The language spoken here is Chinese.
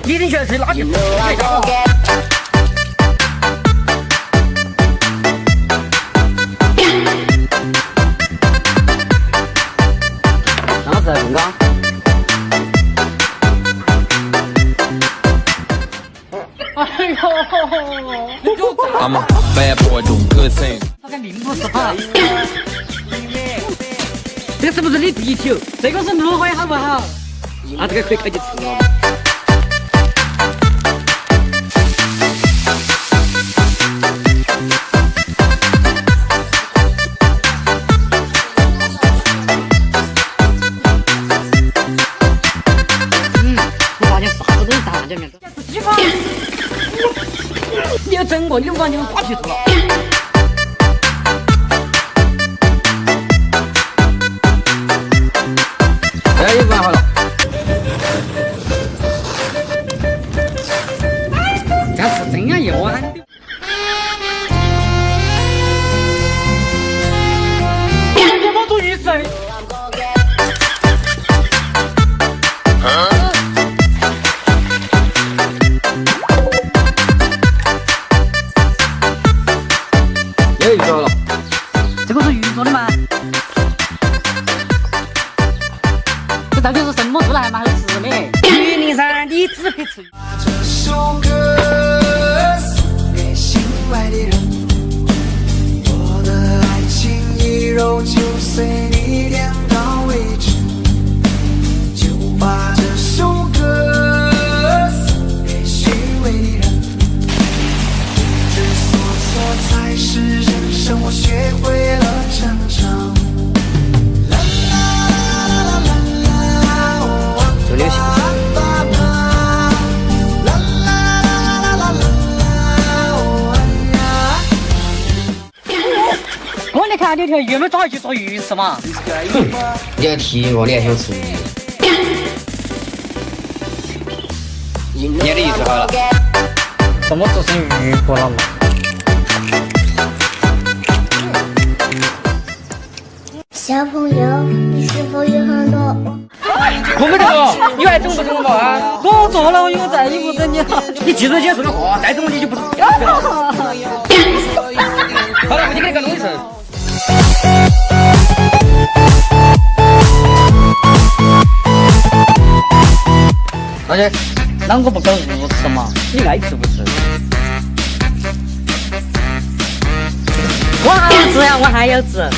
你得学是垃圾。上次中钢。哎呦！ I'm a bad boy doing good things。这个命不是好。这个是不是你地球？这个是芦荟好不好？啊，这个可以开去吃了。我发现啥子都是大家面子。鸡巴！你要整过，你把你们瓜皮做了。哎，又完好了。这是真呀，又啊！你帮助雨水。又鱼做了，这个是鱼做的吗？这到底是什么做的还蛮好吃的？鱼鳞噻，你只会吃。这首歌送给心爱的人，我的爱情一揉就碎，你点到为止。就把这首歌送给虚伪的人，不知所措才是人生，我学会了成长。就流行。我来看这条鱼，我们抓去做鱼吃嘛。你要提我，你还想吃鱼？你的意思好了。怎么做成鱼锅了嘛？小朋友，你是否有很多？我们这个，你还整不整嘛啊？我做了，我以后再也不整你了。你记住结束的话，再整你就不是。好了，我就给你个弄一次。而且，啷个不搞物吃嘛？你爱吃不吃？我还要吃呀，我还要吃。